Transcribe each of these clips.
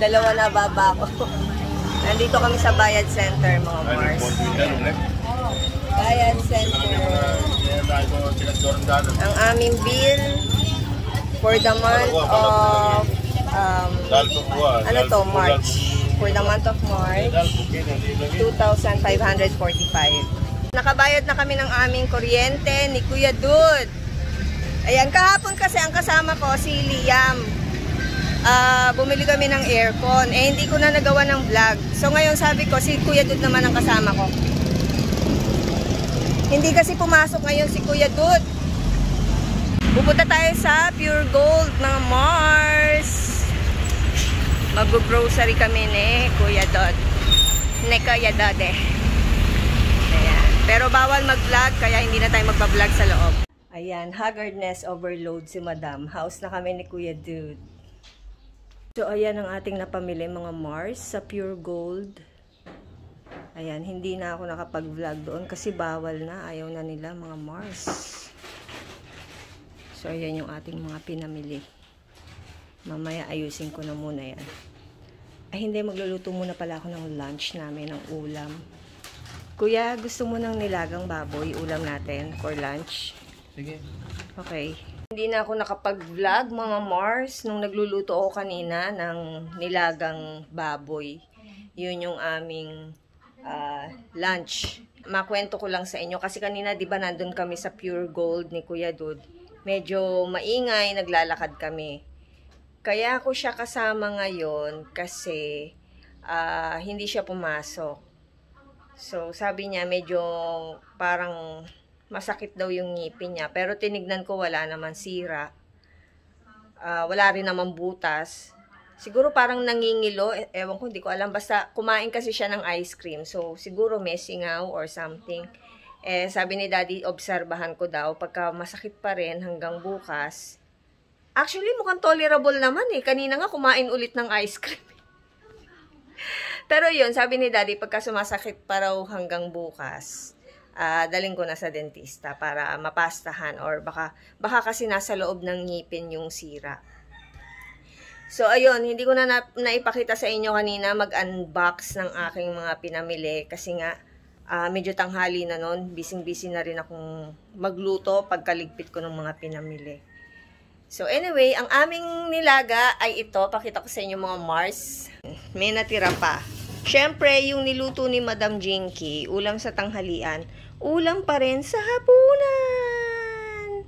Dalawa na baba ko. Nandito kami sa Bayad Center, mga Mars. Bayad Center. Ang aming bill for the month of March. For the month of March, 2,545. Nakabayad na kami ng aming kuryente ni Kuya Dude. Ayan, kahapon kasi ang kasama ko si Liam. Bumili kami ng aircon. Hindi ko na nagawa ng vlog. So ngayon sabi ko, si Kuya Dude naman ang kasama ko. Hindi kasi pumasok ngayon si Kuya Dude. Pupunta tayo sa Pure Gold, mga Mars. Mag-grocery kami ni Kuya Dude. Ni Kuya Dude. Ayan. Pero bawal mag-vlog, kaya hindi na tayo magpa-vlog sa loob. Ayan, haggardness overload si Madam. House na kami ni Kuya Dude. So, ayan ang ating napamili, mga Mars, sa Pure Gold. Ayan, hindi na ako nakapag-vlog doon kasi bawal na. Ayaw na nila, mga Mars. So, ayan yung ating mga pinamili. Mamaya ayusin ko na muna yan. Ay, hindi, magluluto muna pala ako ng lunch namin, ng ulam. Kuya, gusto mo ng nilagang baboy, ulam natin for lunch? Sige. Okay. Hindi na ako nakapag-vlog, mga Mars, nung nagluluto ako kanina ng nilagang baboy. Yun yung aming lunch. Makwento ko lang sa inyo kasi kanina 'di ba nandun kami sa Pure Gold ni Kuya Dude. Medyo maingay, naglalakad kami. Kaya ako siya kasama ngayon kasi hindi siya pumasok. So sabi niya medyo parang masakit daw yung ngipin niya. Pero tinignan ko wala naman sira. Wala rin naman butas. Siguro parang nangingilo. Ewan ko, hindi ko alam. Basta kumain kasi siya ng ice cream. So siguro may singaw or something. Sabi ni Daddy, obserbahan ko daw. Pagka masakit pa rin hanggang bukas. Actually, mukhang tolerable naman eh. Kanina nga kumain ulit ng ice cream. Pero yun, sabi ni Daddy, pagka sumasakit pa raw hanggang bukas, daling ko na sa dentista para mapastahan or baka kasi nasa loob ng ngipin yung sira. So ayun, hindi ko na naipakita sa inyo kanina mag-unbox ng aking mga pinamili kasi nga medyo tanghali na nun, busy na rin akong magluto pagkaligpit ko ng mga pinamili. So anyway, ang aming nilaga ay ito, pakita ko sa inyo, mga Mars. May natira pa. Syempre, yung niluto ni Madam Jinky, ulam sa tanghalian, ulam pa rin sa hapunan.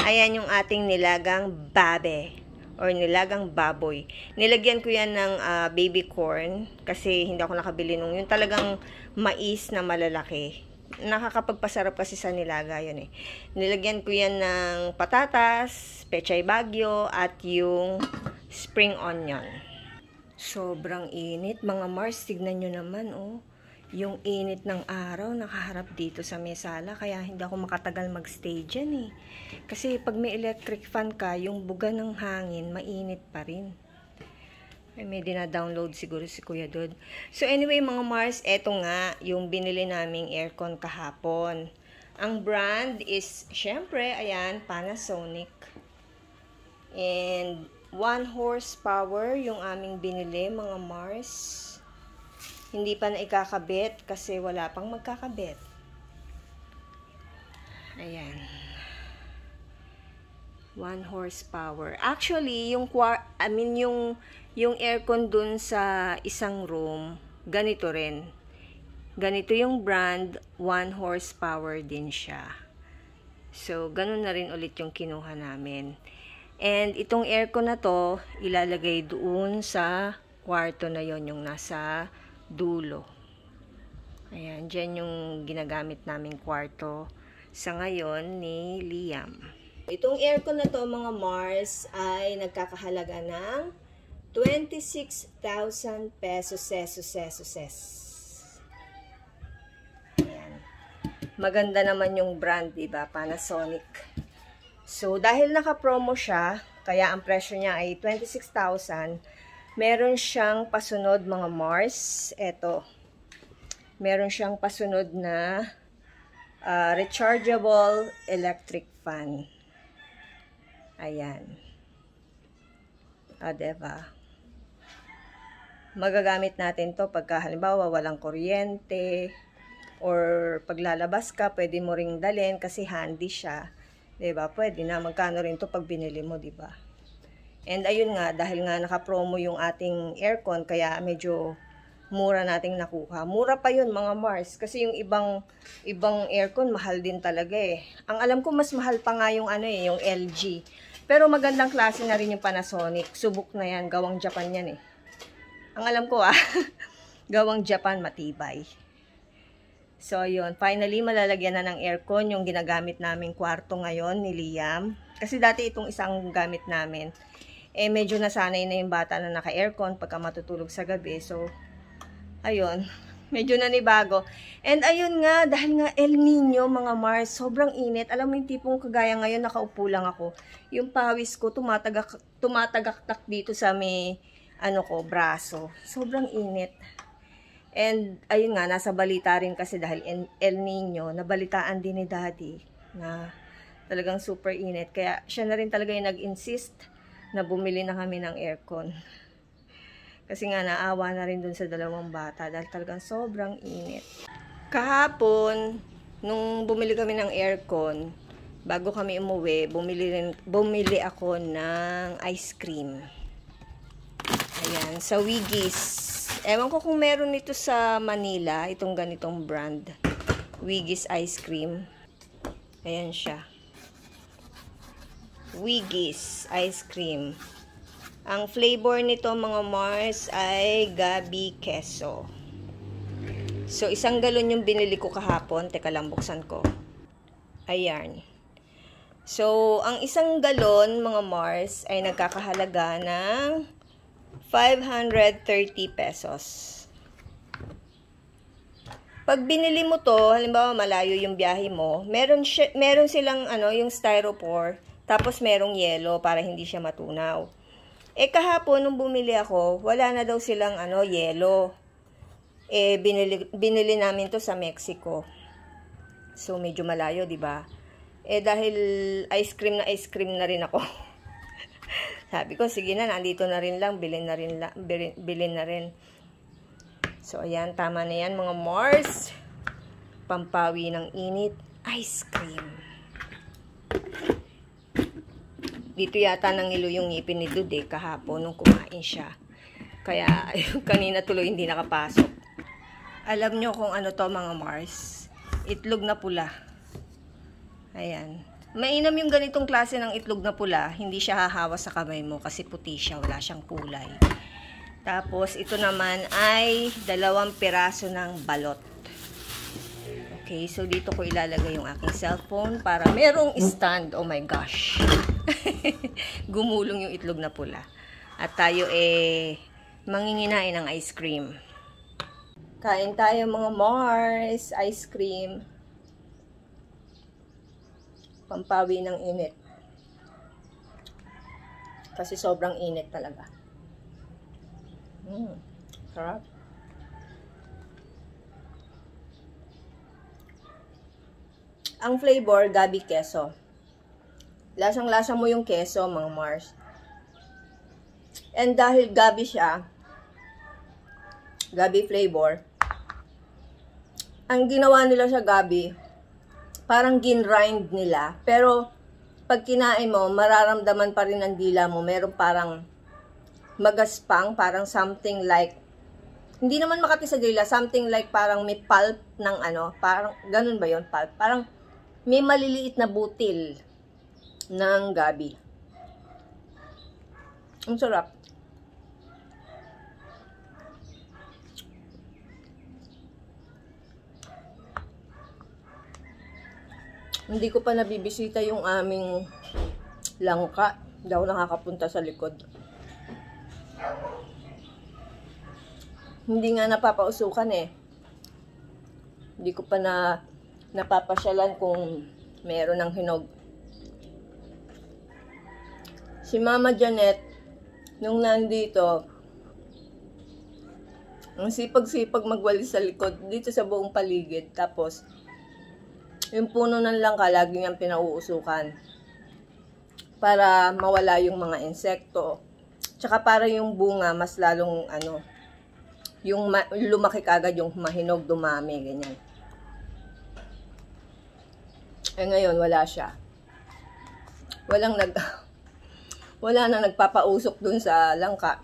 Ayan yung ating nilagang babe or nilagang baboy. Nilagyan ko yan ng baby corn kasi hindi ako nakabili nung yung talagang mais na malalaki. Nakakapagpasarap kasi sa nilaga yun eh. Nilagyan ko yan ng patatas, pechay bagyo at yung spring onion. Sobrang init, mga Mars. Tignan nyo naman, oh. Yung init ng araw, nakaharap dito sa mesala. Kaya hindi ako makatagal magstay dyan, eh. Kasi pag may electric fan ka, yung buga ng hangin, mainit pa rin. Ay, may dina-download siguro si Kuya Dude. So anyway, mga Mars, eto nga, yung binili naming aircon kahapon. Ang brand is, syempre, ayan, Panasonic. And 1 horsepower yung aming binili, mga Mars. Hindi pa na ikakabit kasi wala pang magkakabit. Ayan. 1 horsepower. Actually, yung aircon dun sa isang room, ganito rin. Ganito yung brand, 1 horsepower din siya. So, ganun na rin ulit yung kinuha namin. And itong aircon na to, ilalagay doon sa kwarto na yon, yung nasa dulo. Ayan, dyan yung ginagamit naming kwarto sa ngayon ni Liam. Itong aircon na to, mga Mars, ay nagkakahalaga ng 26,000 pesos. Ayan. Maganda naman yung brand, diba? Panasonic. So, dahil naka-promo siya, kaya ang presyo niya ay 26,000, meron siyang pasunod, mga Mars. Eto. Meron siyang pasunod na rechargeable electric fan. Ayan. Diba? magagamit natin to pagka halimbawa walang kuryente or paglalabas ka, pwede mo ring dalhin kasi handy siya. 'Di ba? Pwede na, magkano rin to pag binili mo, 'di ba? And ayun nga, dahil nga naka-promo yung ating aircon, kaya medyo mura nating nakuha. Mura pa yun mga Mars, kasi yung ibang aircon mahal din talaga eh. Ang alam ko mas mahal pa nga yung yung LG. Pero magandang klase na rin yung Panasonic. Subok na yan, gawang Japan yan eh. Ang alam ko gawang Japan, matibay. So yun, finally malalagyan na ng aircon yung ginagamit naming kwarto ngayon ni Liam. Kasi dati itong isang gamit namin, medyo nasanay na yung bata na naka-aircon pagka matutulog sa gabi. So ayun, medyo nanibago. And ayun nga, dahil nga El Nino, mga Mars, sobrang init. Alam mo yung tipong kagaya ngayon, nakaupo lang ako. Yung pawis ko, tumatagaktak dito sa may, braso. Sobrang init. And ayun nga, nasa balita rin kasi dahil El Nino, nabalitaan din ni Daddy na talagang super init. Kaya siya na rin talaga yung nag-insist na bumili na kami ng aircon. Kasi nga naawa na rin dun sa dalawang bata dahil talagang sobrang init. Kahapon, nung bumili kami ng aircon, bago kami umuwi, bumili ako ng ice cream. Ayan, sa Wiggies. Ewan ko kung meron nito sa Manila, itong ganitong brand. Wiggies ice cream. Ayan siya. Wiggies ice cream. Ang flavor nito mga Mars ay gabi queso. So, 1 galon yung binili ko kahapon. Teka lang, buksan ko. Ayan. So, ang 1 galon mga Mars ay nagkakahalaga ng 530 pesos. Pag binili mo to, halimbawa malayo yung biyahe mo, meron silang yung styrofoam, tapos merong yelo para hindi siya matunaw. Kahapon nung bumili ako, wala na daw silang yelo. Binili namin to sa Mexico. So medyo malayo, 'di ba? Dahil ice cream na rin ako. Sabi ko, sige na, nandito na rin lang, bilhin na rin. So ayan, tama na yan mga Mars. Pampawi ng init, ice cream. Dito yata nangilo yung ngipin ni Dude kahapon nung kumain siya. Kaya kanina tuloy hindi nakapasok. Alam nyo kung ano to mga Mars? Itlog na pula. Ayan. Mainam yung ganitong klase ng itlog na pula. Hindi siya hahawa sa kamay mo kasi puti siya. Wala siyang kulay. Tapos ito naman ay 2 piraso ng balot. Okay, so dito ko ilalagay yung aking cellphone para merong stand. Oh my gosh. Gumulong yung itlog na pula. At tayo manginginain ng ice cream. Kain tayo mga Mars, ice cream. Pampawi ng init. Kasi sobrang init talaga. Sarap. Ang flavor, gabi queso. Lasang-lasa mo yung queso, mga Mars. And dahil gabi siya, gabi flavor, ang ginawa nila sa gabi, parang ginrind nila. Pero, pag kinain mo, mararamdaman pa rin ang dila mo. Meron parang magaspang, parang something like, hindi naman makati sa dila, something like parang may pulp ng parang, ganun ba yun, pulp? Parang, may maliliit na butil ng gabi. Ang sarap. Hindi ko pa nabibisita yung aming langka. Hindi ako nakakapunta sa likod. Hindi nga napapausukan Hindi ko pa napapasyalan kung meron ng hinog. Si Mama Janet, nung nandito, ang sipag-sipag magwalis sa likod, dito sa buong paligid. Tapos, yung puno ng langka, lagi niyang pinauusukan. Para mawala yung mga insekto. Tsaka para yung bunga, mas lalong, Yung lumaki kagad yung mahinog, dumami, ganyan. Eh ngayon, wala siya. Wala na nagpapausok dun sa langka.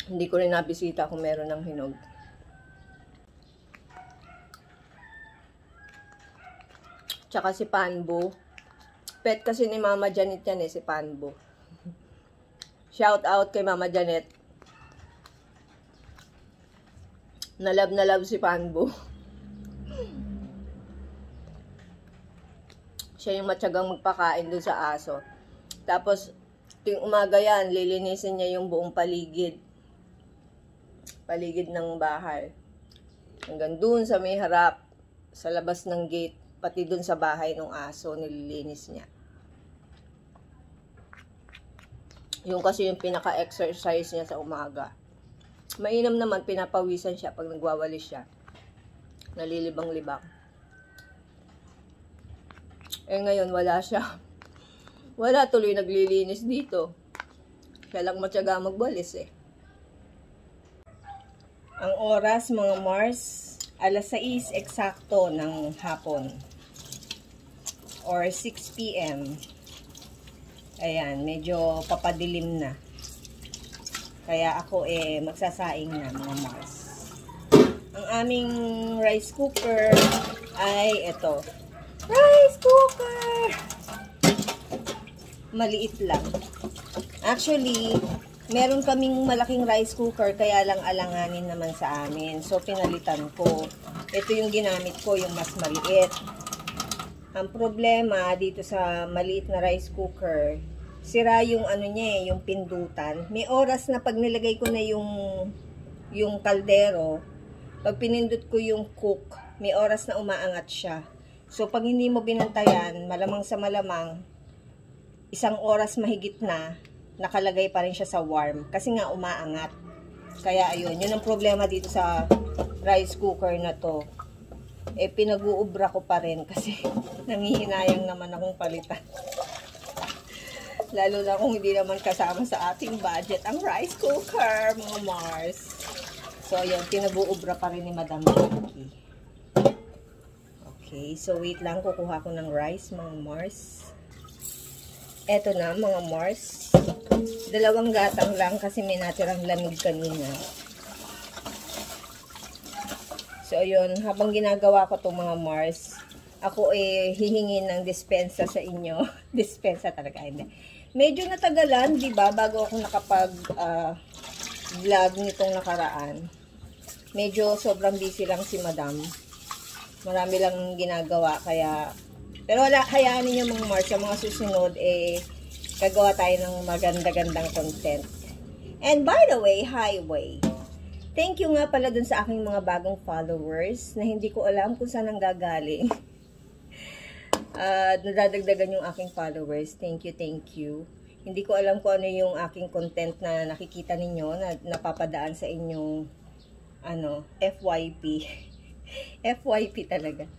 Hindi ko rin nabisita kung meron ng hinog. Tsaka si Panbo. Pet kasi ni Mama Janet yan si Panbo. Shout out kay Mama Janet. Na love si Panbo. Siya yung matyagang magpakain doon sa aso. Tapos, ting umaga yan, lilinisin niya yung buong paligid. Paligid ng bahay. Hanggang doon sa may harap, sa labas ng gate, pati doon sa bahay ng aso, nililinis niya. Yung kasi yung pinaka-exercise niya sa umaga. Mainam naman, pinapawisan siya pag nagwawalis siya. Nalilibang-libang. Eh ngayon, wala siya. Wala tuloy naglilinis dito. Siya lang matyaga magwalis Ang oras, mga Mars, alas 6 eksakto ng hapon. Or 6 p.m. Ayan, medyo papadilim na. Kaya ako magsasaing na, mga Mars. Ang aming rice cooker ay ito. Rice cooker! Maliit lang. Actually, meron kaming malaking rice cooker, kaya lang alanganin naman sa amin. So, pinalitan ko. Ito yung ginamit ko, yung mas maliit. Ang problema dito sa maliit na rice cooker, sira yung ano niya yung pindutan. May oras na pag nilagay ko na yung kaldero, pag pinindot ko yung cook, may oras na umaangat siya. So, pag hindi mo binantayan, malamang sa malamang, isang oras mahigit na, nakalagay pa rin siya sa warm. Kasi nga umaangat. Kaya ayun, yun ang problema dito sa rice cooker na to. Pinag-uubra ko pa rin kasi nangihinayang naman akong palitan. Lalo na kung hindi naman kasama sa ating budget ang rice cooker, mga Mars. So, yun, pinag-uubra pa rin ni Madam Jackie. Okay, so wait lang, kukuha ko ng rice, mga Mars. Eto na, mga Mars. 2 gatang lang kasi may natirang lamig kanina. So, yun, habang ginagawa ko itong mga Mars, ako hihingi ng dispensa sa inyo. Dispensa talaga, hindi. Medyo natagalan, di ba, bago ako nakapag-vlog nitong nakaraan. Medyo sobrang busy lang si Madam. Marami lang ginagawa, kaya... Pero wala, hayaan ninyo mga Mars, sa mga susunod, gagawa tayo ng maganda-gandang content. And by the way, highway. Thank you nga pala dun sa aking mga bagong followers na hindi ko alam kung saan ang gagaling. Nadadagdagan yung aking followers. Thank you. Hindi ko alam kung ano yung aking content na nakikita ninyo na napapadaan sa inyong FYP. FYP talaga.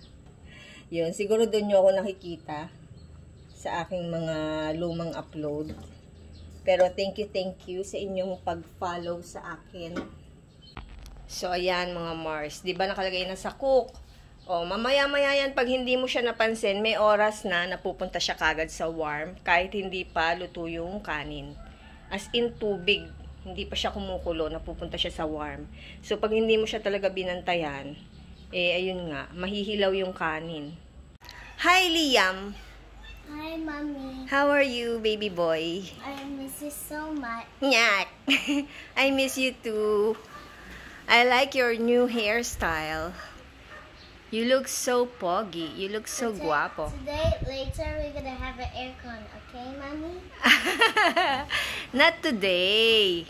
Yun, siguro dun nyo ako nakikita sa aking mga lumang upload. Pero thank you sa inyong pag-follow sa akin. So, ayan mga Mars. Diba nakalagay na sa cook? O, mamaya-maya yan, pag hindi mo siya napansin, may oras na napupunta siya kagad sa warm, kahit hindi pa luto yung kanin. As in tubig, hindi pa siya kumukulo, napupunta siya sa warm. So, pag hindi mo siya talaga binantayan, ayun nga, mahihilaw yung kanin. Hi, Liam! Hi, Mommy. How are you, baby boy? I miss you so much. Nyak! I miss you too. I like your new hairstyle. You look so poggy. You look so guapo. Later, we're gonna have an aircon, okay, Mommy? Not today.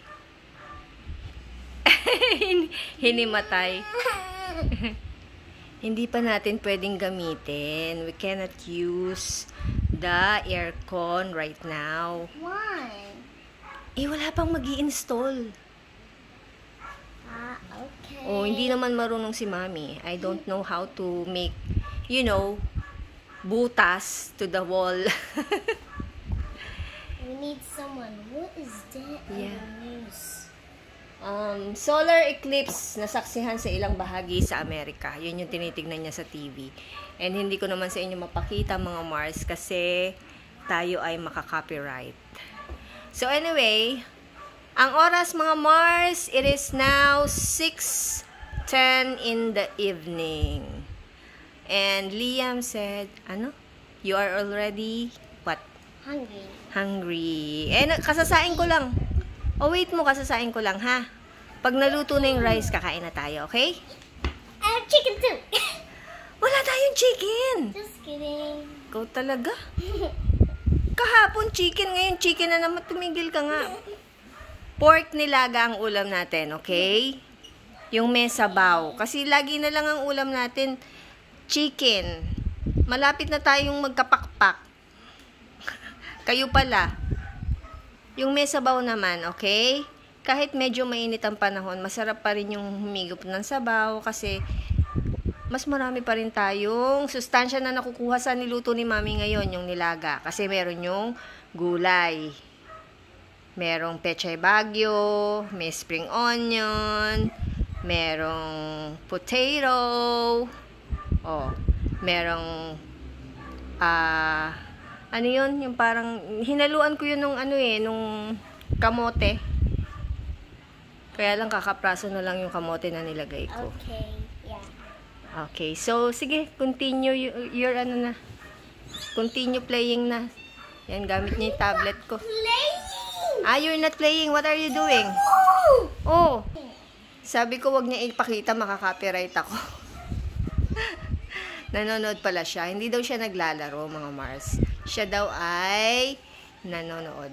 Hinimatay. Hindi pa natin pwedeng gamitin. We cannot use the aircon right now. Why? Wala pang mag-i-install. Okay. Oh, hindi naman marunong si Mami. I don't know how to make, butas to the wall. We need someone. What is that on Yeah. the news? Solar eclipse nasaksihan sa ilang bahagi sa Amerika. Yun yung tinitignan niya sa TV. And hindi ko naman sa inyo mapakita mga Mars kasi tayo ay makaka-copyright. So anyway, ang oras mga Mars, it is now 6:10 in the evening. And Liam said, you are already, what? Hungry. Hungry. Kasasain ko lang. Wait mo, kasasain ko lang, ha? Pag naluto na yung rice, kakain na tayo, okay? I have chicken too. Wala tayong chicken. Just kidding. Ikaw talaga. Kahapon chicken, ngayon chicken na naman. Tumigil ka nga. Pork nilaga ang ulam natin, okay? Yung may sabaw. Kasi lagi na lang ang ulam natin, chicken. Malapit na tayong magkapakpak. Kayo pala. Yung may sabaw naman, okay? Kahit medyo mainit ang panahon, masarap pa rin yung humigop ng sabaw kasi mas marami pa rin tayong sustansya na nakukuha sa niluto ni Mami ngayon, yung nilaga. Kasi meron yung gulay. Merong pechay bagyo, may spring onion, merong potato, merong ano yun? Yung parang, hinaluan ko yun nung nung kamote. Kaya lang kakapraso na lang yung kamote na nilagay ko. Okay, yeah. Okay, so sige, continue your na. Continue playing na. Yan, gamit niya yung tablet ko. Playing! You're not playing. What are you doing? Oh! Sabi ko, wag niya ipakita, makaka-copyright ako. Nanonood pala siya. Hindi daw siya naglalaro, mga Mars. Siya daw ay nanonood.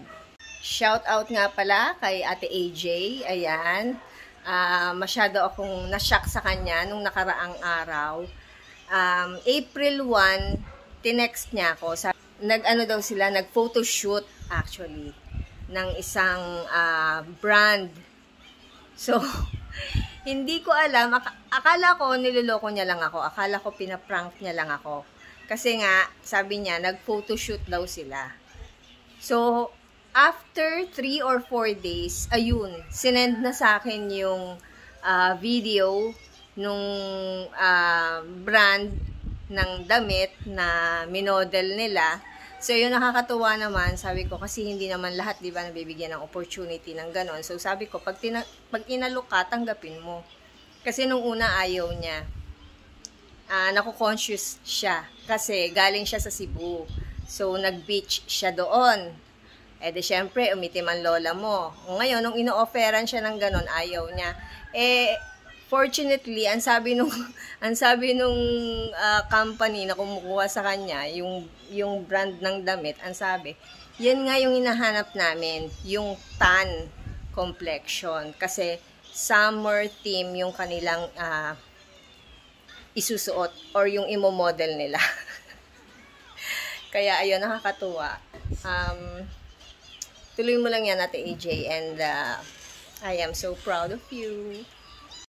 Shout out nga pala kay Ate AJ. Ayan. Masyado akong na-shock sa kanya nung nakaraang araw. April 1, tinext niya ako. Nag-ano daw sila, nag-photoshoot actually ng isang brand. So, hindi ko alam. Akala ko niloloko niya lang ako. Akala ko pinaprank niya lang ako. Kasi nga, sabi niya, nag-photoshoot daw sila. So, after 3 or 4 days, ayun, sinend na sa akin yung video nung brand ng damit na minodel nila. So, yun nakakatuwa naman. Sabi ko, kasi hindi naman lahat, di ba, nabibigyan ng opportunity ng ganon. So, sabi ko, pag inalok ka, tanggapin mo. Kasi nung una, ayaw niya. Naku-conscious siya. Kasi galing siya sa Cebu. So, nag-beach siya doon. De syempre, umitim ang lola mo. Ngayon, nung ino-offeran siya ng ganon, ayaw niya. Fortunately, ang sabi nung company na kumukuha sa kanya, yung brand ng damit, ang sabi, yan nga yung hinahanap namin, yung tan complexion. Kasi summer theme yung kanilang isusuot or yung imo-model nila. Kaya ayun, nakakatuwa. Tuloy mo lang yan, Ate AJ, and I am so proud of you.